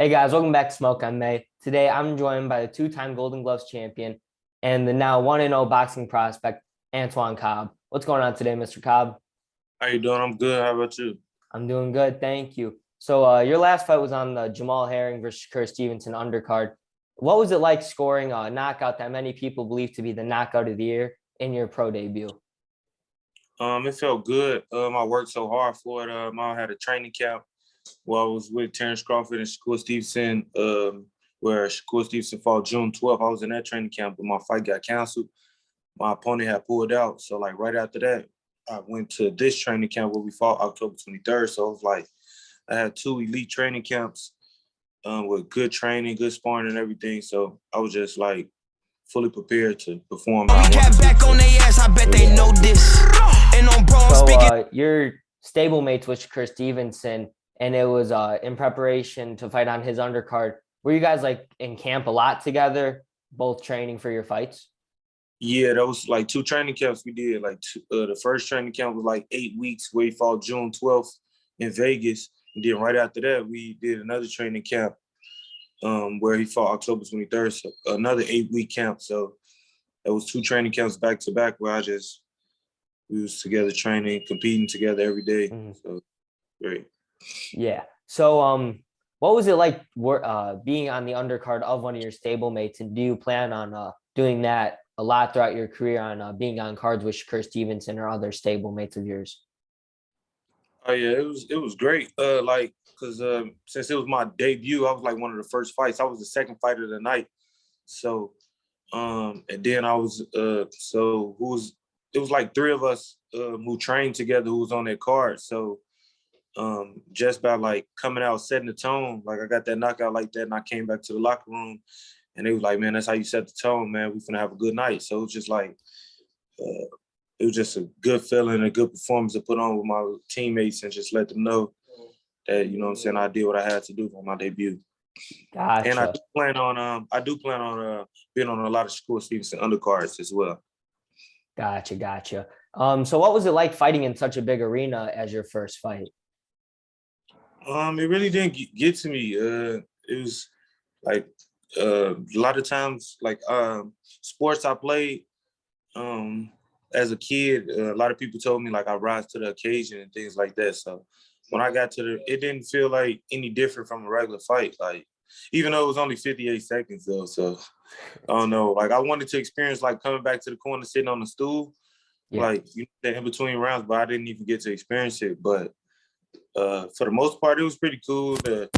Hey guys, welcome back to Smoke MMA. Today I'm joined by the two-time Golden Gloves champion and the now 1-0 boxing prospect, Antoine Cobb. What's going on today, Mr. Cobb? How you doing? I'm good. How about you? I'm doing good, thank you. So your last fight was on the Jermell Herring versus Stevenson undercard. What was it like scoring a knockout that many people believe to be the knockout of the year in your pro debut? It felt good. I worked so hard for it. I had a training camp where I was with Terence, Crawford, and Shakur Stevenson, where Shakur Stevenson fought June 12th. I was in that training camp, but my fight got canceled. My opponent had pulled out. So, like, right after that, I went to this training camp where we fought October 23rd. So, it was like I had two elite training camps with good training, good sparring, and everything. So, I was just, like, fully prepared to perform. So you're stablemates with Chris Stevenson, and it was in preparation to fight on his undercard. Were you guys like in camp a lot together, both training for your fights? Yeah, that was like two training camps we did. Like the first training camp was like 8 weeks where he fought June 12th in Vegas. And then right after that, we did another training camp where he fought October 23rd. So another 8-week camp. So it was two training camps back to back where we was together training, competing together every day. Mm-hmm. So great. Yeah. So what was it like being on the undercard of one of your stablemates, and do you plan on doing that a lot throughout your career on being on cards with Shakur Stevenson or other stablemates of yours? Oh yeah, it was great. Cause since it was my debut, I was like one of the first fights. I was the second fighter of the night. So and then I was it was like three of us who trained together who was on that card. So just by like coming out, setting the tone, like I got that knockout like that, and I came back to the locker room, and they was like, "Man, that's how you set the tone, man. We finna have a good night." So it was just like, it was just a good feeling, a good performance to put on with my teammates, and just let them know that I did what I had to do for my debut. Gotcha. And I do plan on being on a lot of Shakur Stevenson undercards as well. Gotcha. So what was it like fighting in such a big arena as your first fight? It really didn't get to me. It was like a lot of times, like sports I played as a kid. A lot of people told me like I rise to the occasion and things like that. So when I got to it didn't feel like any different from a regular fight. Like even though it was only 58 seconds though. So I don't know. Like I wanted to experience like coming back to the corner, sitting on the stool, like in between rounds, but I didn't even get to experience it. But for the most part, it was pretty cool. The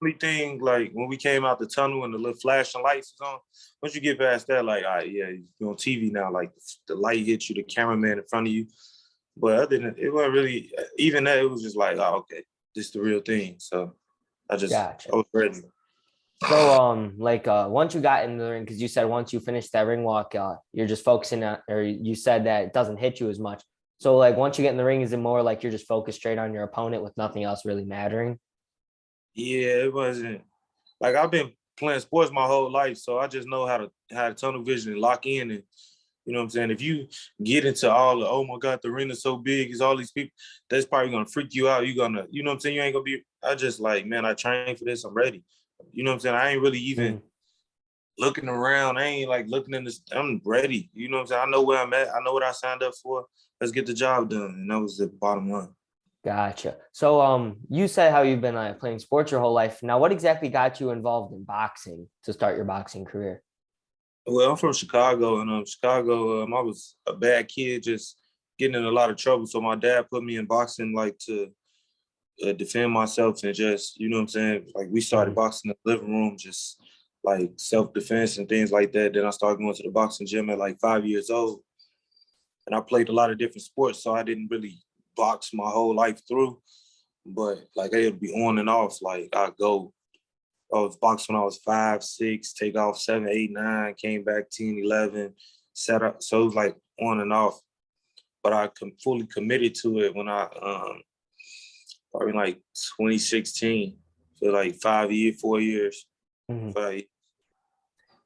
only thing, like when we came out the tunnel and the little flashing lights was on, once you get past that, like, all right, yeah, you're on TV now. Like the light hits you, the cameraman in front of you. But other than it wasn't really even that. It was just like, oh, okay, this is the real thing. So I was ready. So once you got in the ring, because you said once you finished that ring walk, you're just focusing on, or you said that it doesn't hit you as much. So like once you get in the ring, is it more like you're just focused straight on your opponent with nothing else really mattering? Yeah, it wasn't like I've been playing sports my whole life, so I just know how to tunnel vision and lock in. And you know what I'm saying? If you get into all the, oh my God, the arena is so big, it's all these people, that's probably gonna freak you out. You're gonna, you know what I'm saying? You ain't gonna be, I just like, man, I trained for this, I'm ready. You know what I'm saying? I ain't really even looking around. I ain't like looking in this, I'm ready. You know what I'm saying? I know where I'm at. I know what I signed up for. Let's get the job done. And that was the bottom line. Gotcha. So you said how you've been playing sports your whole life. Now, what exactly got you involved in boxing to start your boxing career? Well, I'm from Chicago, and Chicago, I was a bad kid, just getting in a lot of trouble. So my dad put me in boxing, like to defend myself and just, you know what I'm saying? Like we started boxing in the living room, just like self-defense and things like that. Then I started going to the boxing gym at like 5 years old. And I played a lot of different sports, so I didn't really box my whole life through. But like it would be on and off. Like I was boxing when I was 5, 6, take off 7, 8, 9, came back 10, 11, set up. So it was like on and off. But I fully committed to it when I probably like 2016 for like 4 years.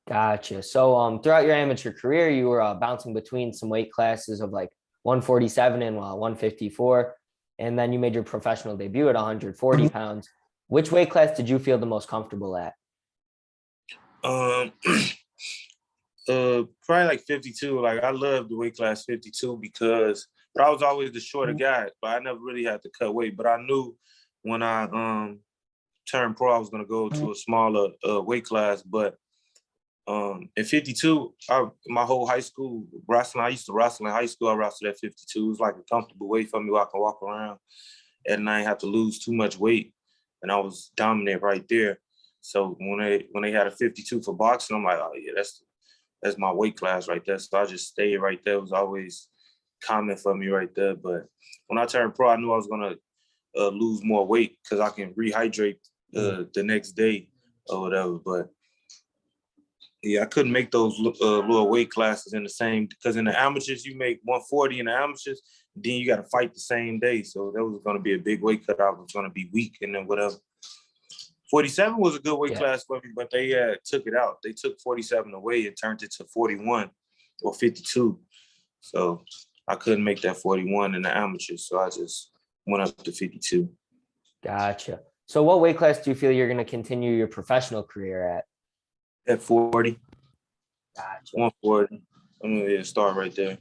Gotcha. So throughout your amateur career, you were bouncing between some weight classes of like 147 and 154. And then you made your professional debut at 140 pounds. Which weight class did you feel the most comfortable at? Um, probably like 52. Like I love the weight class 52 because, but I was always the shorter guy, but I never really had to cut weight. But I knew when I turned pro, I was gonna go to a smaller weight class. But at 52, my whole high school wrestling, I used to wrestle in high school. I wrestled at 52. It was like a comfortable weight for me where I can walk around and I didn't have to lose too much weight. And I was dominant right there. So when they had a 52 for boxing, I'm like, oh yeah, that's my weight class right there. So I just stayed right there. It was always common for me right there. But when I turned pro, I knew I was gonna lose more weight because I can rehydrate the next day or whatever. But yeah, I couldn't make those little weight classes in the same, because in the amateurs, you make 140 in the amateurs, then you got to fight the same day. So that was going to be a big weight cut. I was going to be weak and then whatever. 47 was a good weight class for me, but they took it out. They took 47 away and turned it to 41 or 52. So I couldn't make that 41 in the amateurs. So I just went up to 52. Gotcha. So what weight class do you feel you're going to continue your professional career at? At 40. Gotcha. 140. I'm going to start right there.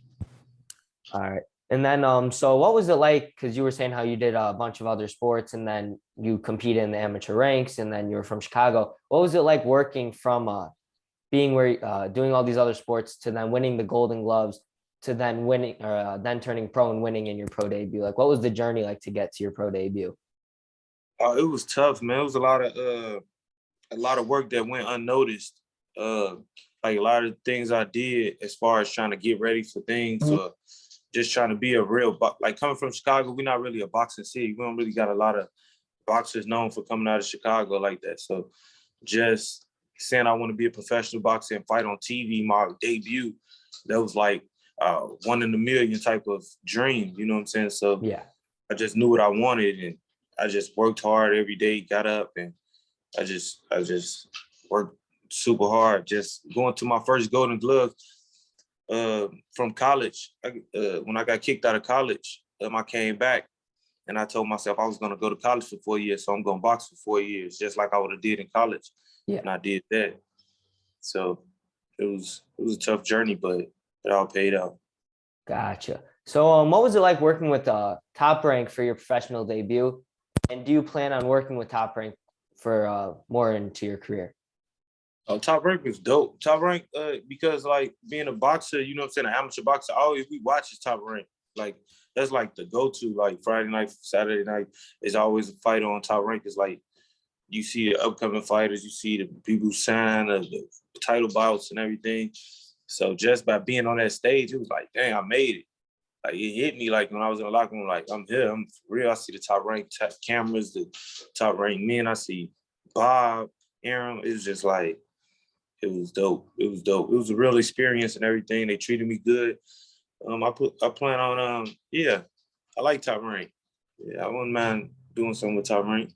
All right. And then, so what was it like? Because you were saying how you did a bunch of other sports and then you competed in the amateur ranks and then you were from Chicago. What was it like working from being where doing all these other sports to then winning the Golden Gloves to then winning or then turning pro and winning in your pro debut? Like, what was the journey like to get to your pro debut? It was tough, man. It was a lot of work that went unnoticed. Like a lot of things I did as far as trying to get ready for things or just trying to be a real, like coming from Chicago, we're not really a boxing city. We don't really got a lot of boxers known for coming out of Chicago like that. So just saying I want to be a professional boxer and fight on TV, my debut, that was like one in a million type of dream, you know what I'm saying? So Yeah. I just knew what I wanted and I just worked hard every day, got up and I just worked super hard. Just going to my first Golden Glove from college. When I got kicked out of college, I came back and I told myself I was going to go to college for 4 years, so I'm going to box for 4 years, just like I would have did in college. Yeah. And I did that. So it was a tough journey, but it all paid out. Gotcha. So what was it like working with Top Rank for your professional debut? And do you plan on working with Top Rank for more into your career? Oh, Top Rank was dope. Top Rank, because like being a boxer, you know what I'm saying, an amateur boxer, always we watch Top Rank. Like that's like the go-to. Like Friday night, Saturday night is always a fight on Top Rank. It's like you see the upcoming fighters, you see the people who sign the title bouts and everything. So just by being on that stage, it was like, dang, I made it. Like it hit me like when I was in the locker room, like I'm here, I'm for real. I see the Top Rank cameras, the Top Rank men. I see Bob, Aaron. It was just like, it was dope. It was dope. It was a real experience and everything. They treated me good. I plan on I like Top Rank. Yeah, I wouldn't mind doing something with Top Rank.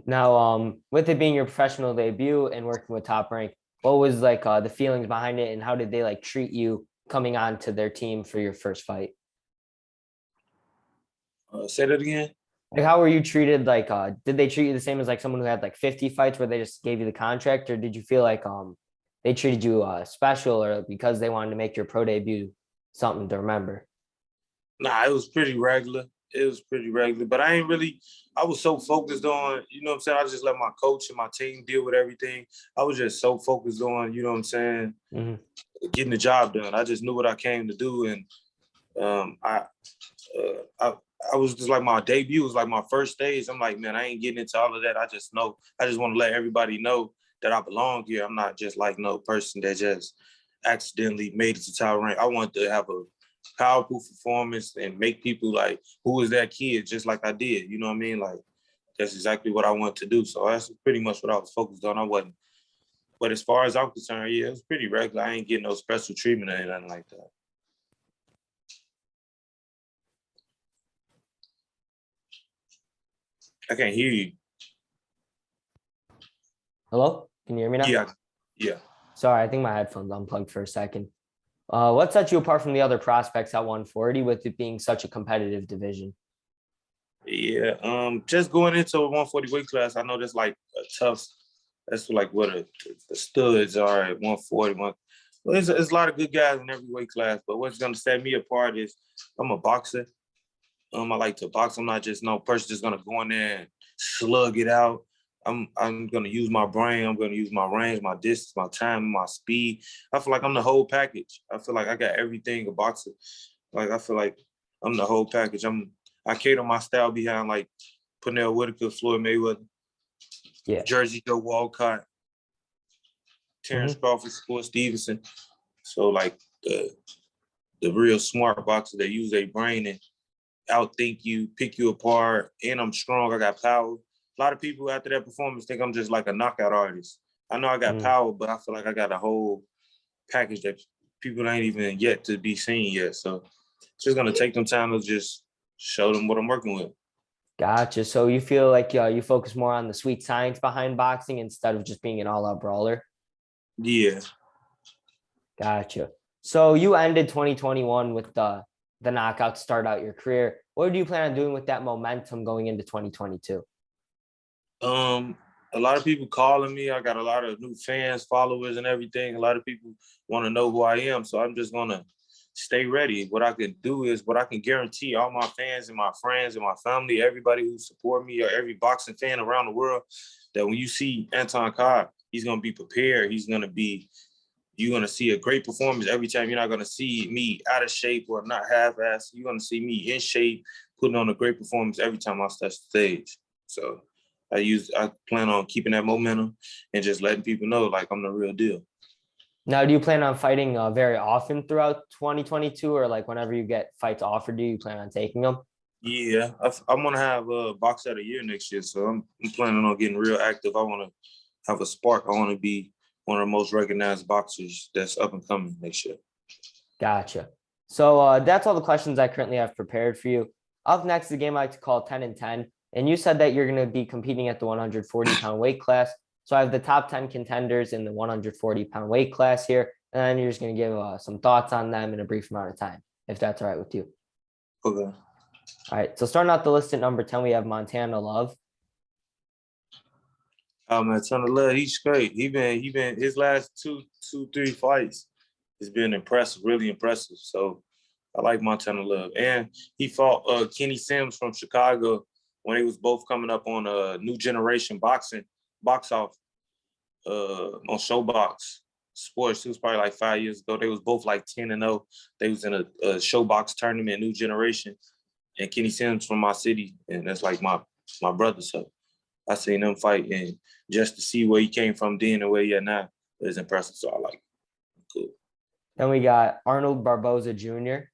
Now, with it being your professional debut and working with Top Rank, what was like the feelings behind it and how did they like treat you coming on to their team for your first fight? Say that again. Like how were you treated? Like did they treat you the same as like someone who had like 50 fights where they just gave you the contract, or did you feel like they treated you special or because they wanted to make your pro debut something to remember? Nah, it was pretty regular. It was pretty regular, but I was so focused on, you know what I'm saying? I just let my coach and my team deal with everything. I was just so focused on, you know what I'm saying, getting the job done. I just knew what I came to do. And I was just like, my debut was like my first stage. I'm like, man, I ain't getting into all of that. I just want to let everybody know that I belong here. I'm not just like no person that just accidentally made it to Top Rank. I want to have a powerful performance and make people like, who is that kid? Just like I did, you know what I mean? Like, that's exactly what I want to do. So that's pretty much what I was focused on. I wasn't, but as far as I'm concerned, yeah, it was pretty regular. I ain't getting no special treatment or anything like that. I can't hear you. Hello? Can you hear me now? Yeah. Sorry, I think my headphones unplugged for a second. What sets you apart from the other prospects at 140 with it being such a competitive division? Yeah. Just going into a 140 weight class, I know that's like a tough. That's like what the studs are at 140. Well, it's a lot of good guys in every weight class, but what's gonna set me apart is I'm a boxer. I like to box. I'm not just no person just gonna go in there and slug it out. I'm gonna use my brain. I'm gonna use my range, my distance, my time, my speed. I feel like I'm the whole package. I feel like I got everything a boxer. Like I feel like I'm the whole package. I cater my style behind like Pernell Whitaker, Floyd Mayweather, Yeah. Jersey Joe Walcott, Terence Hmm. Crawford, Stevenson. So like the real smart boxers that use their brain and outthink you, pick you apart, and I'm strong. I got power. A lot of people after that performance think I'm just like a knockout artist. I know I got Mm. power, but I feel like I got a whole package that people ain't even yet to be seen yet. So it's just gonna take them time to just show them what I'm working with. Gotcha. So you feel like you focus more on the sweet science behind boxing instead of just being an all-out brawler? Yeah. Gotcha. So you ended 2021 with the knockout to start out your career. What do you plan on doing with that momentum going into 2022? A lot of people calling me. I got a lot of new fans, followers, and everything. A lot of people want to know who I am. So I'm just gonna stay ready. What I can do is what I can guarantee all my fans and my friends and my family, everybody who support me, or every boxing fan around the world, that when you see Antoine Cobb, he's gonna be prepared. You're gonna see a great performance every time. You're not gonna see me out of shape or not half-assed. You're gonna see me in shape, putting on a great performance every time I touch the stage. So I plan on keeping that momentum and just letting people know like I'm the real deal. Now, do you plan on fighting very often throughout 2022, or like whenever you get fights offered to you, you plan on taking them? Yeah, I'm gonna have a box of the year next year, so I'm planning on getting real active. I want to have a spark. I want to be one of the most recognized boxers that's up and coming next year. Gotcha. So that's all the questions I currently have prepared for you. Up next is a game I like to call 10 and 10. And you said that you're going to be competing at the 140-pound weight class. So I have the top 10 contenders in the 140-pound weight class here. And then you're just going to give some thoughts on them in a brief amount of time, if that's all right with you. Okay. All right. So starting out the list at number 10, we have Montana Love. Man, ton of love. He's great. He been his last three fights. It's been impressive, really impressive. So I like Montana Love. And he fought Kenny Sims from Chicago when they was both coming up on a new generation box off on Showbox Sports. It was probably like 5 years ago. They was both like 10-0. They was in a Showbox tournament, new generation. And Kenny Sims from my city, and that's like my brother. So I seen them fight, and just to see where he came from then and where he at now is impressive. So I like it. Cool. Then we got Arnold Barboza Jr.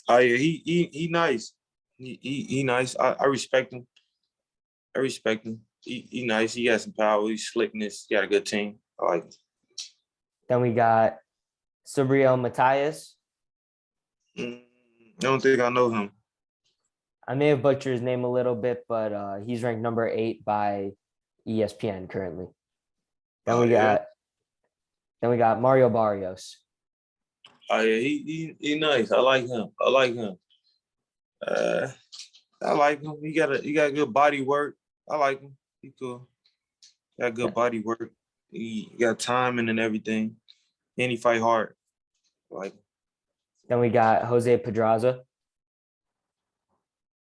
Oh yeah, he nice. He nice. I respect him. I respect him. He nice. He got some power. He's slickness. He got a good team. I like him. Then we got Sabriel Matias. I don't think I know him. I may have butchered his name a little bit, but he's ranked number 8 by ESPN currently. Then we got Mario Barrios. Oh yeah, he nice. I like him. I like him. I like him. He got good body work. I like him. He cool. Got good body work. He got timing and everything. And he fight hard. I like him. Then we got Jose Pedraza.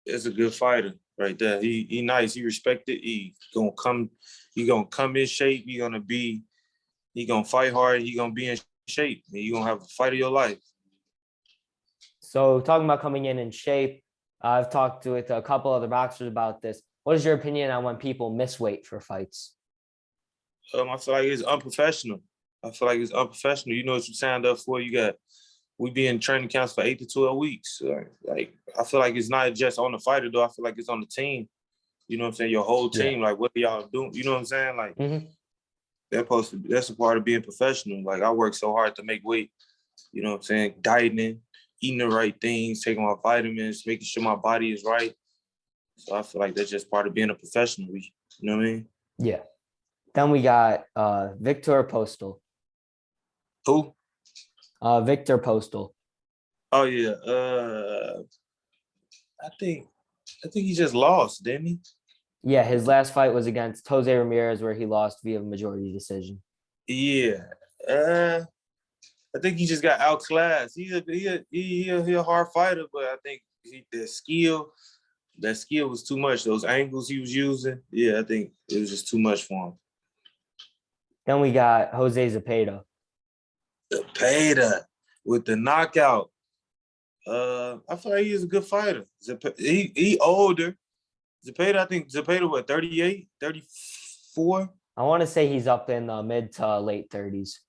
That's a good fighter right there. He nice. He respected. He gonna come in shape. He gonna fight hard. He gonna be in shape. And you gonna have a fight of your life. So talking about coming in shape, I've talked with a couple other boxers about this. What is your opinion on when people miss weight for fights? I feel like it's unprofessional. You know what you signed up for. We be in training camps for 8 to 12 weeks. Like I feel like it's not just on the fighter though. I feel like it's on the team. You know what I'm saying? Your whole team. Like what are y'all doing? You know what I'm saying? Like that's a part of being professional. Like I work so hard to make weight. You know what I'm saying? Dieting, eating the right things, taking my vitamins, making sure my body is right. So I feel like that's just part of being a professional. You know what I mean? Yeah. Then we got Victor Postal. Who? Victor Postal. Oh yeah. I think I think he just lost, didn't he? Yeah, his last fight was against Jose Ramirez, where he lost via majority decision. Yeah. I think he just got outclassed. He a hard fighter, but I think that skill was too much. Those angles he was using, yeah, I think it was just too much for him. Then we got Jose Zepeda. Zepeda with the knockout. I feel like he's a good fighter. He older. Zepeda, I think Zepeda, what, 38, 34? I want to say he's up in the mid to late 30s.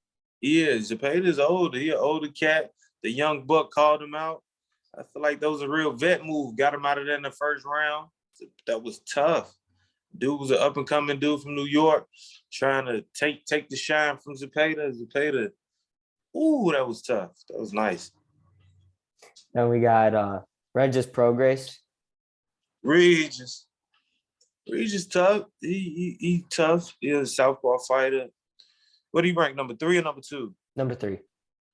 Yeah, Zepeda's older. He an older cat. The young buck called him out. I feel like that was a real vet move. Got him out of there in the first round. That was tough. Dude was an up-and-coming dude from New York trying to take the shine from Zepeda. Zepeda, ooh, that was tough. That was nice. Then we got Regis Prograis. Regis tough. He tough. He's a southpaw fighter. What do you rank, number 3 or number 2? Number 3.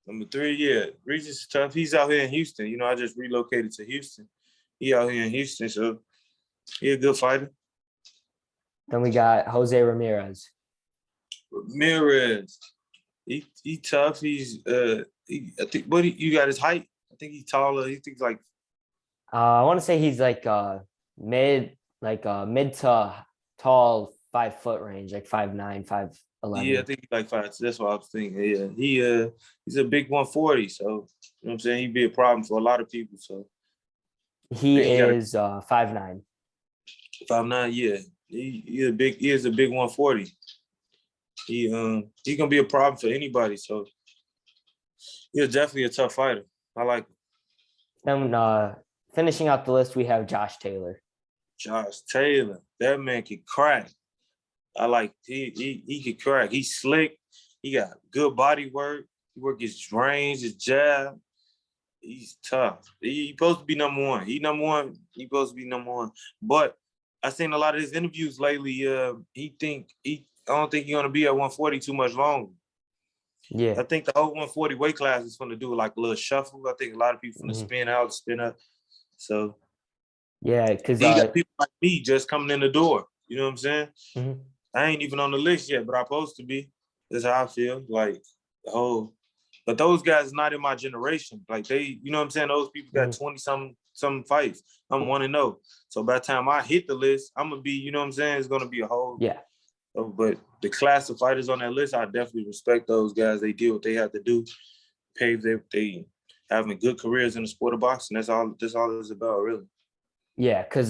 Number 3, yeah. Regis is tough. He's out here in Houston. You know, I just relocated to Houston. He out here in Houston, so he a good fighter. Then we got Jose Ramirez. Ramirez, he tough. He's I think you got his height. I think he's taller. He thinks like I want to say he's like mid to tall 5 foot range, like 5'9", 5'11". Yeah, I think he's like 5. That's what I was thinking. Yeah, he's a big 140. So you know what I'm saying. He'd be a problem for a lot of people. So he is 5'9". 5'9". Yeah, he is a big 140. He gonna be a problem for anybody. So he's definitely a tough fighter. I like him. Then finishing out the list, we have Josh Taylor. Josh Taylor, that man can crack. I like he can crack. He's slick. He got good body work. He work his range, his jab. He's tough. He's supposed to be number 1. He number 1. He supposed to be number 1. But I seen a lot of his interviews lately. I don't think he's gonna be at 140 too much longer. Yeah, I think the whole 140 weight class is gonna do like a little shuffle. I think a lot of people gonna spin out, spin up. So yeah, because you got people like me just coming in the door. You know what I'm saying? Mm-hmm. I ain't even on the list yet, but I'm supposed to be. That's how I feel. Like the whole, but those guys not in my generation. Like they, you know what I'm saying? Those people got 20 some fights. I'm 1-0. So by the time I hit the list, I'm gonna be, you know what I'm saying? It's gonna be a whole But the class of fighters on that list, I definitely respect those guys. They do what they have to do, they having good careers in the sport of boxing. That's all it's about, really. Yeah, because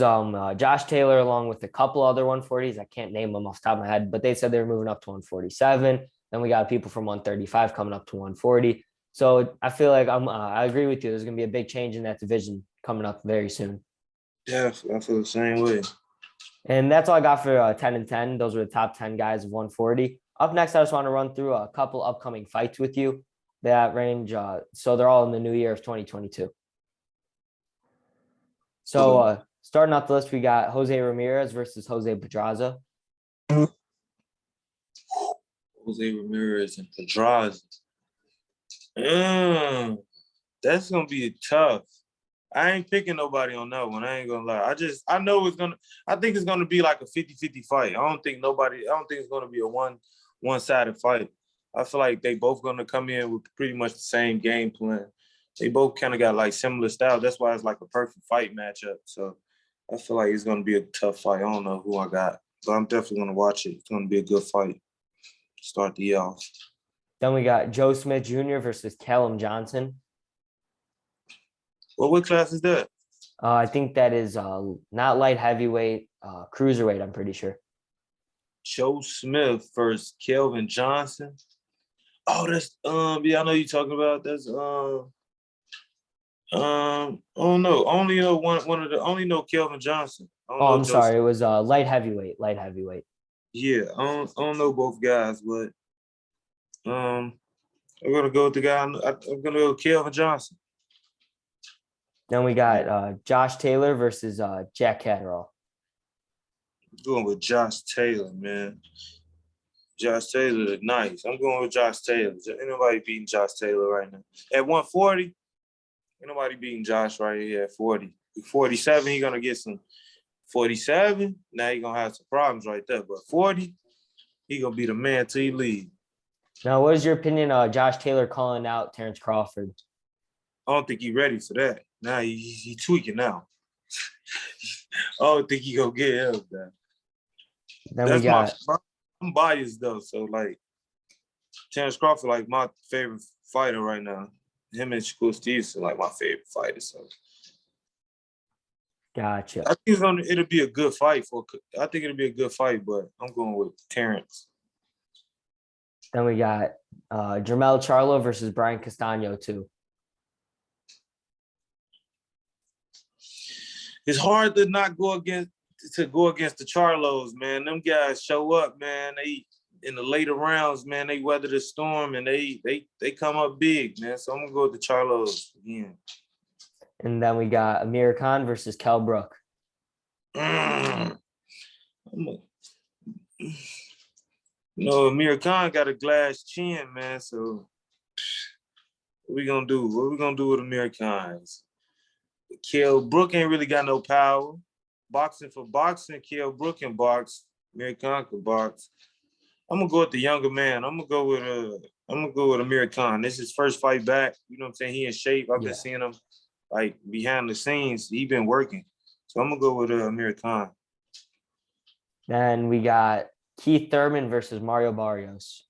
Josh Taylor, along with a couple other 140s, I can't name them off the top of my head, but they said they were moving up to 147. Then we got people from 135 coming up to 140. So I feel like I agree with you. There's going to be a big change in that division coming up very soon. Yeah, I feel the same way. And that's all I got for 10 and 10. Those were the top 10 guys of 140. Up next, I just want to run through a couple upcoming fights with you that range. So they're all in the new year of 2022. So starting off the list, we got Jose Ramirez versus Jose Pedraza. Jose Ramirez and Pedraza. That's going to be tough. I ain't picking nobody on that one. I ain't going to lie. I think it's going to be like a 50-50 fight. I don't think it's going to be a one-sided fight. I feel like they both going to come in with pretty much the same game plan. They both kind of got like similar styles. That's why it's like a perfect fight matchup. So I feel like it's going to be a tough fight. I don't know who I got, but I'm definitely going to watch it. It's going to be a good fight. Start the year off. Then we got Joe Smith Jr. versus Callum Johnson. Well, what class is that? I think that is not light heavyweight, cruiserweight, I'm pretty sure. Joe Smith versus Kelvin Johnson. Oh, that's yeah, I know you're talking about. That's oh no, only know only know Kelvin Johnson. I'm sorry, it was light heavyweight. Yeah, I don't know both guys, but I'm gonna go with the guy. I'm gonna go with Kelvin Johnson. Then we got Josh Taylor versus Jack Catterall. Going with Josh Taylor, man. Josh Taylor, nice. I'm going with Josh Taylor. Ain't nobody beating Josh Taylor right now. At 140, ain't nobody beating Josh right here at 40. 47, he gonna get some 47. Now he gonna have some problems right there. But 40, he gonna be the man till he leave. Now, what is your opinion on Josh Taylor calling out Terence Crawford? I don't think he ready for that. Now he tweaking now. I don't think he gonna get him that. Then we got I'm biased though, so like Terence Crawford, like my favorite fighter right now. Him and Shakur Stevenson, like my favorite fighters. So gotcha. I think it'll be a good fight I think it'll be a good fight, but I'm going with Terence. Then we got Jermell Charlo versus Brian Castano too. It's hard to not go against the Charlos, man. Them guys show up, man. They in the later rounds, man. They weather the storm and they come up big, man. So I'm gonna go with the Charlos again. And then we got Amir Khan versus Kell Brook. No, Amir Khan got a glass chin, man. So what we gonna do? What we gonna do with Amir Khan? Kell Brook ain't really got no power. Boxing for boxing, Kell Brook can box. Amir Khan can box. I'm gonna go with the younger man. I'm gonna go with Amir Khan. This is his first fight back. You know what I'm saying? He in shape. I've been seeing him like behind the scenes. He been working. So I'm gonna go with Amir Khan. Then we got Keith Thurman versus Mario Barrios.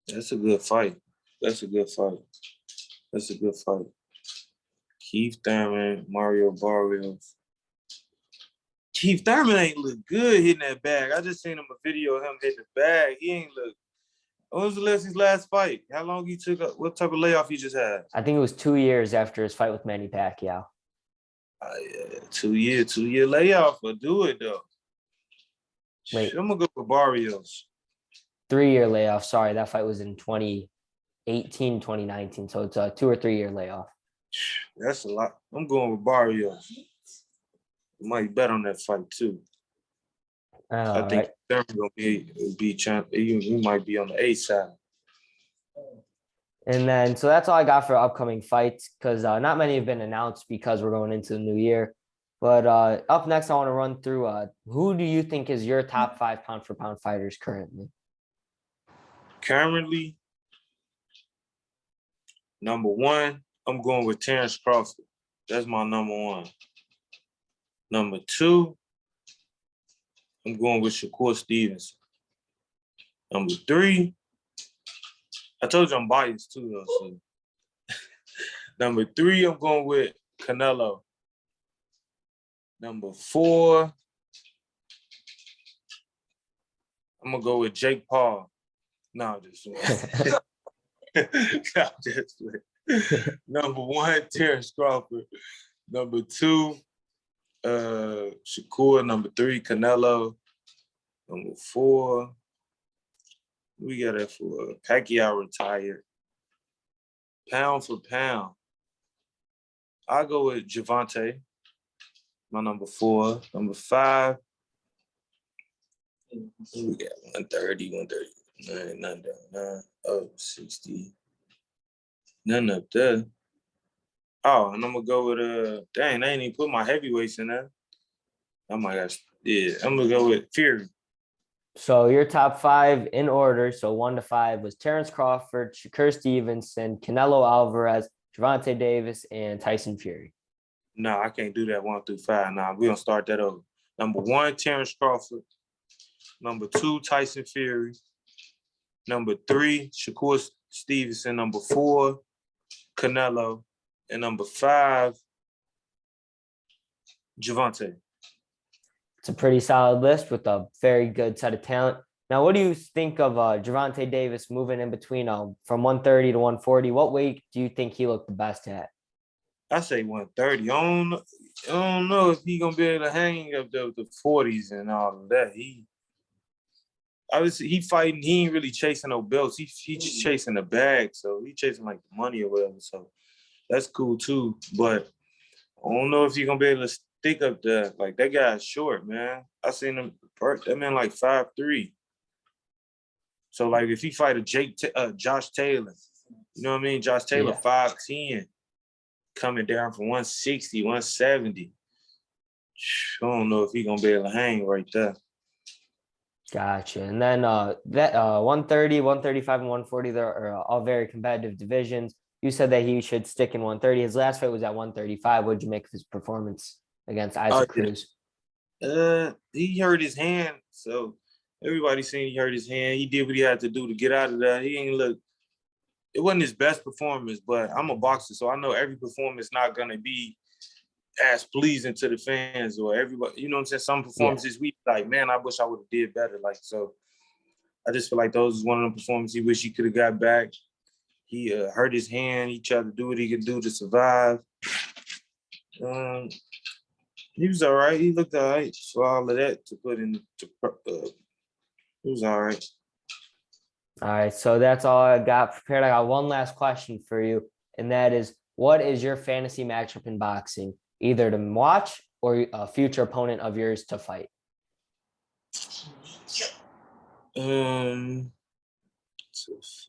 That's a good fight. Keith Thurman, Mario Barrios. Keith Thurman ain't look good hitting that bag. I just seen him a video of him hitting the bag. He ain't look. When was his last fight? How long he took? What type of layoff he just had? I think it was 2 years after his fight with Manny Pacquiao. Yeah, 2 year layoff. But do it though. Wait, I'm gonna go with Barrios. 3-year layoff. Sorry, that fight was in 2018, 2019. So it's a 2 or 3 year layoff. That's a lot. I'm going with Barrios. Might bet on that fight too. I think Thurman gonna be champ. He might be on the A side. And then, so that's all I got for upcoming fights because not many have been announced because we're going into the new year. But up next, I want to run through who do you think is your top 5 pound for pound fighters currently? Currently, number 1, I'm going with Terence Crawford. That's my number 1. Number 2, I'm going with Shakur Stevenson. Number 3, I told you I'm biased too, though. So. Number 3, I'm going with Canelo. Number 4, I'm gonna go with Jake Paul. No, just Number 1, Terence Crawford. Number 2, Shakur. Number 3, Canelo. Number 4, we got it for Pacquiao retired. Pound for pound, I'll go with Javante, my number 4. Number 5, we got 130, none down, 60. None up there. Oh, and I'm gonna go with dang, I ain't even put my heavyweights in there. Oh my gosh. Yeah, I'm gonna go with Fury. So your top 5 in order, so 1 to 5 was Terence Crawford, Shakur Stevenson, Canelo Alvarez, Javante Davis, and Tyson Fury. No, I can't do that 1 through 5. Nah, we're gonna start that over. Number 1, Terence Crawford. Number 2, Tyson Fury. Number 3, Shakur Stevenson. Number 4, Canelo. And number 5, Javante. It's a pretty solid list with a very good set of talent. Now, what do you think of Javante Davis moving in between from 130 to 140? What weight do you think he looked the best at? I say 130. I don't know if he's gonna be able to hang up the 40s and all of that. He fighting. He ain't really chasing no belts. He just chasing the bag. So he chasing like the money or whatever. So that's cool too. But I don't know if he's gonna be able to stick up there. Like that guy's short, man. I seen him. That man like 5'3". So like if he fight a Josh Taylor, you know what I mean? Josh Taylor 5'10". coming down from 160, 170. I don't know if he's gonna be able to hang right there. Gotcha. And then that 130, 135, and 140, they're all very competitive divisions. You said that he should stick in 130. His last fight was at 135. What did you make of his performance against Isaac Cruz? He hurt his hand, so everybody seen he hurt his hand. He did what he had to do to get out of that. He ain't look. It wasn't his best performance, but I'm a boxer, so I know every performance not gonna be as pleasing to the fans or everybody. You know what I'm saying? Some performances we like, man, I wish I would have did better. Like, so I just feel like those is one of the performances he wish he could have got back. He hurt his hand. He tried to do what he could do to survive. He was all right. He looked all right for all of that to put in. He was all right. All right, so that's all I got prepared. I got one last question for you, and that is, what is your fantasy matchup in boxing, either to watch or a future opponent of yours to fight? To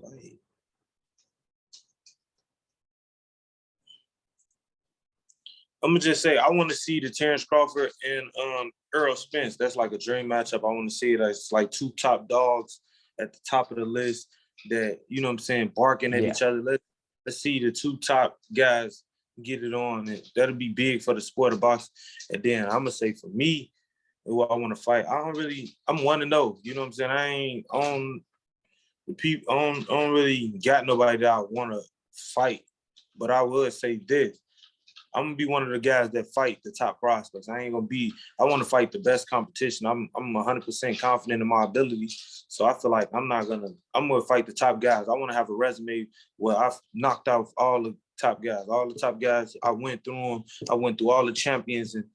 fight. I'm gonna just say I want to see the Terence Crawford and Errol Spence. That's like a dream matchup. I want to see it as like two top dogs at the top of the list that, you know what I'm saying, barking at each other. Let's see the two top guys get it on. And that'll be big for the sport of boxing. And then I'm gonna say for me, who I want to fight, I'm 1-0. You know what I'm saying? I ain't on the people. I don't really got nobody that I want to fight. But I would say this. I'm gonna be one of the guys that fight the top prospects. I want to fight the best competition. I'm 100% confident in my ability. So I feel like I'm gonna fight the top guys. I want to have a resume where I've knocked out all the top guys. All the top guys, I went through them. I went through all the champions. And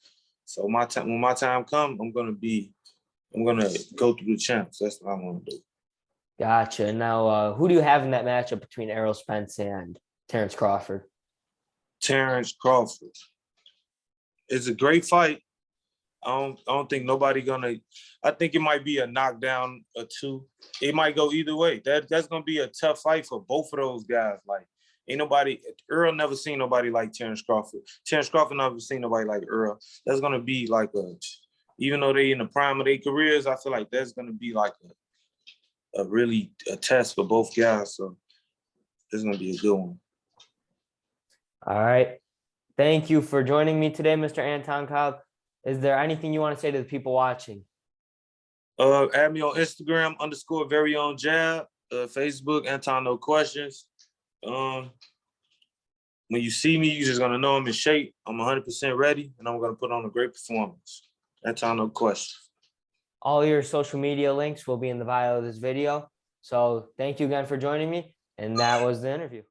so when my time comes, I'm gonna go through the champs. That's what I want to do. Gotcha. Now, who do you have in that matchup between Errol Spence and Terence Crawford? Terence Crawford. It's a great fight. I don't think nobody gonna. I think it might be a knockdown or two. It might go either way. That's gonna be a tough fight for both of those guys. Like, ain't nobody. Earl never seen nobody like Terence Crawford. Terence Crawford never seen nobody like Earl. That's gonna be like even though they in the prime of their careers, I feel like that's gonna be like a test for both guys. So it's gonna be a good one. All right. Thank you for joining me today, Mr. Antoine Cobb. Is there anything you want to say to the people watching? Add me on Instagram _veryownjab, Facebook, Anton No Questions. When you see me, you're just gonna know I'm in shape. I'm 100% ready, and I'm gonna put on a great performance. Anton No Questions. All your social media links will be in the bio of this video. So thank you again for joining me. And that was the interview.